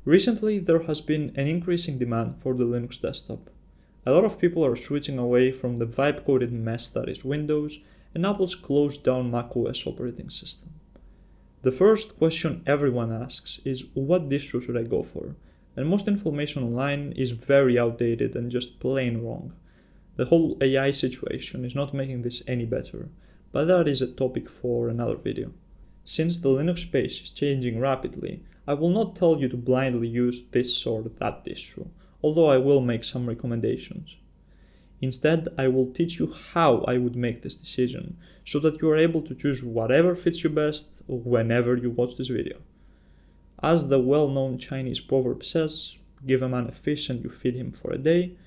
Recently, there has been an increasing demand for the Linux desktop. A lot of people are switching away from the vibe-coded mess that is Windows and Apple's closed-down macOS operating system. The first question everyone asks is what distro should I go for? And most information online is very outdated and just plain wrong. The whole AI situation is not making this any better, but that is a topic for another video. Since the Linux space is changing rapidly, I will not tell you to blindly use this or that distro, although I will make some recommendations. Instead, I will teach you how I would make this decision, so that you are able to choose whatever fits you best whenever you watch this video. As the well-known Chinese proverb says, give a man a fish and you feed him for a day,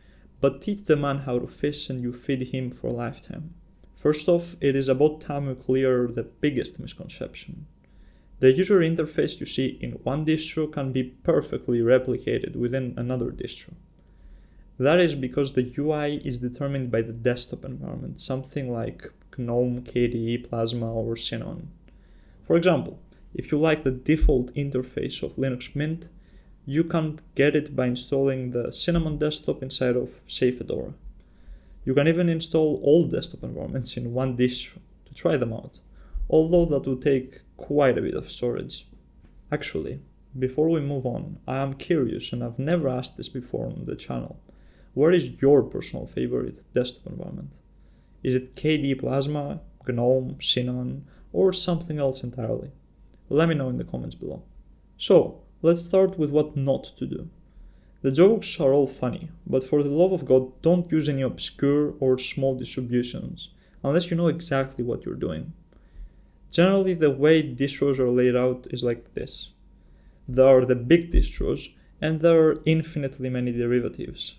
but teach the man how to fish and you feed him for a lifetime. First off, it is about time we clear the biggest misconception. The user interface you see in one distro can be perfectly replicated within another distro. That is because the UI is determined by the desktop environment, something like GNOME, KDE, Plasma, or Cinnamon. For example, if you like the default interface of Linux Mint, you can get it by installing the Cinnamon desktop inside of, say, Fedora. You can even install all desktop environments in one distro to try them out, although that will take quite a bit of storage. Actually, before we move on, I am curious, and I've never asked this before on the channel. What is your personal favorite desktop environment? Is it KDE Plasma, GNOME, Cinnamon, or something else entirely? Let me know in the comments below. So, let's start with what not to do. The jokes are all funny, but for the love of God, don't use any obscure or small distributions, unless you know exactly what you're doing. Generally, the way distros are laid out is like this. There are the big distros, and there are infinitely many derivatives.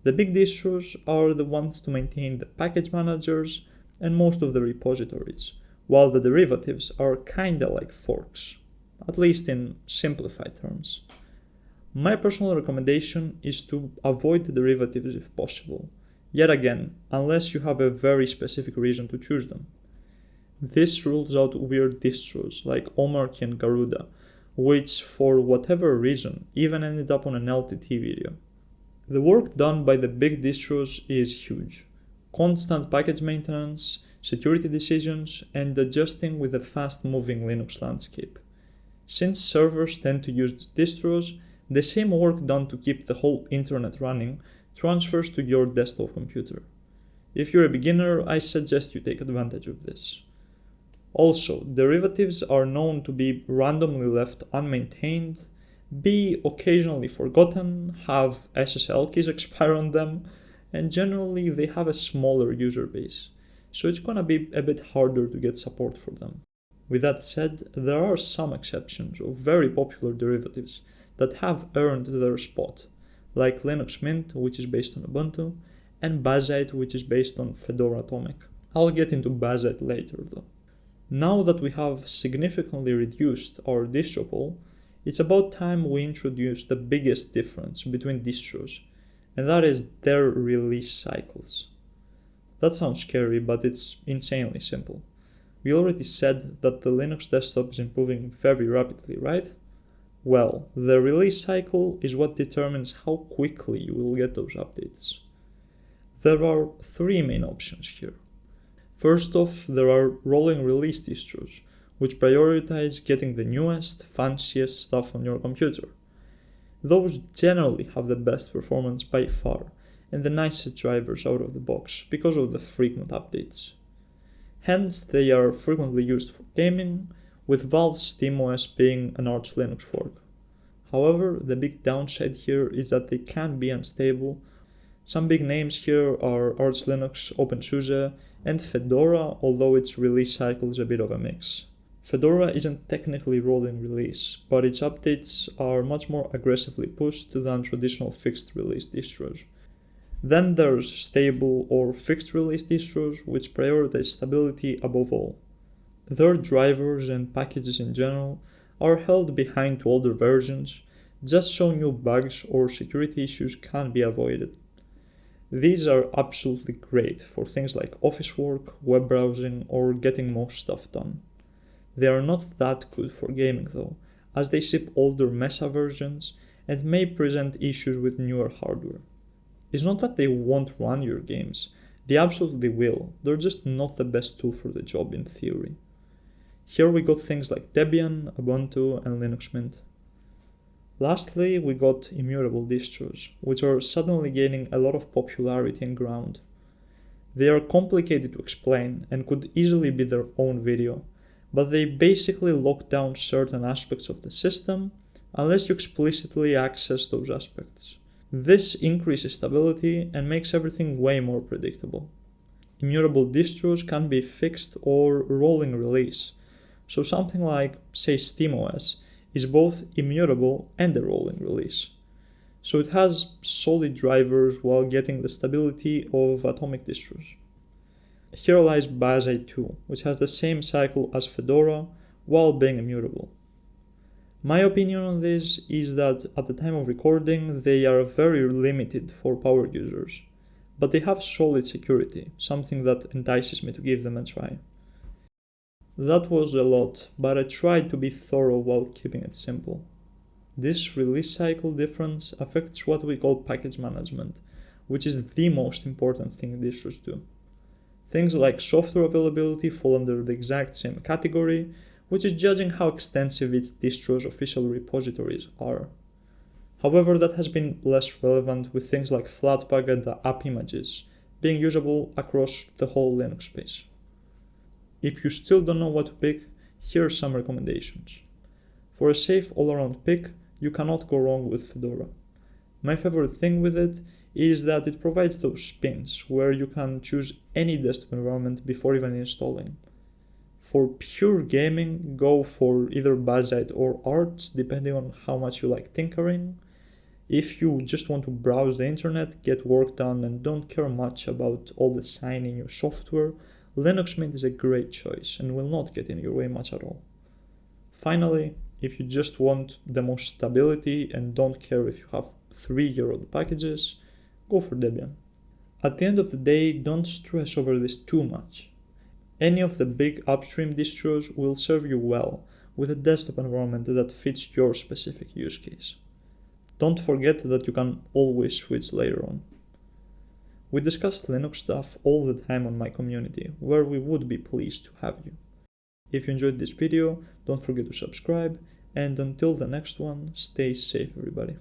The big distros are the ones to maintain the package managers and most of the repositories, while the derivatives are kinda like forks, at least in simplified terms. My personal recommendation is to avoid the derivatives if possible, yet again, unless you have a very specific reason to choose them. This rules out weird distros like Omarchy and Garuda, which for whatever reason even ended up on an LTT video. The work done by the big distros is huge. Constant package maintenance, security decisions, and adjusting with a fast-moving Linux landscape. Since servers tend to use distros, the same work done to keep the whole internet running transfers to your desktop computer. If you're a beginner, I suggest you take advantage of this. Also, derivatives are known to be randomly left unmaintained, be occasionally forgotten, have SSL keys expire on them, and generally they have a smaller user base, so it's gonna be a bit harder to get support for them. With that said, there are some exceptions of very popular derivatives that have earned their spot, like Linux Mint, which is based on Ubuntu, and Bazzite, which is based on Fedora Atomic. I'll get into Bazzite later though. Now that we have significantly reduced our distro pool, it's about time we introduce the biggest difference between distros, and that is their release cycles. That sounds scary, but it's insanely simple. We already said that the Linux desktop is improving very rapidly, right? Well, the release cycle is what determines how quickly you will get those updates. There are three main options here. First off, there are rolling release distros, which prioritize getting the newest, fanciest stuff on your computer. Those generally have the best performance by far, and the nicest drivers out of the box because of the frequent updates. Hence, they are frequently used for gaming, with Valve's SteamOS being an Arch Linux fork. However, the big downside here is that they can be unstable. Some big names here are Arch Linux, OpenSUSE, and Fedora, although its release cycle is a bit of a mix. Fedora isn't technically rolling release, but its updates are much more aggressively pushed than traditional fixed release distros. Then there's stable or fixed release distros, which prioritize stability above all. Their drivers and packages in general are held behind to older versions, just so new bugs or security issues can be avoided. These are absolutely great for things like office work, web browsing, or getting most stuff done. They are not that good for gaming though, as they ship older Mesa versions, and may present issues with newer hardware. It's not that they won't run your games, they absolutely will, they're just not the best tool for the job in theory. Here we got things like Debian, Ubuntu, and Linux Mint. Lastly, we got immutable distros, which are suddenly gaining a lot of popularity and ground. They are complicated to explain and could easily be their own video, but they basically lock down certain aspects of the system unless you explicitly access those aspects. This increases stability and makes everything way more predictable. Immutable distros can be fixed or rolling release, so something like, say, SteamOS is both immutable and a rolling release. So it has solid drivers while getting the stability of atomic distros. Here lies Bazzite 2, which has the same cycle as Fedora while being immutable. My opinion on this is that at the time of recording they are very limited for power users, but they have solid security, something that entices me to give them a try. That was a lot, but I tried to be thorough while keeping it simple. This release cycle difference affects what we call package management, which is the most important thing distros do. Things like software availability fall under the exact same category, which is judging how extensive its distro's official repositories are. However, that has been less relevant with things like Flatpak and the app images being usable across the whole Linux space. If you still don't know what to pick, here are some recommendations. For a safe all-around pick, you cannot go wrong with Fedora. My favorite thing with it is that it provides those spins where you can choose any desktop environment before even installing. For pure gaming, go for either Bazzite or Arts, depending on how much you like tinkering. If you just want to browse the internet, get work done, and don't care much about all the shiny new software, Linux Mint is a great choice and will not get in your way much at all. Finally, if you just want the most stability and don't care if you have 3-year-old packages, go for Debian. At the end of the day, don't stress over this too much. Any of the big upstream distros will serve you well with a desktop environment that fits your specific use case. Don't forget that you can always switch later on. We discuss Linux stuff all the time on my community, where we would be pleased to have you. If you enjoyed this video, don't forget to subscribe, and until the next one, stay safe everybody.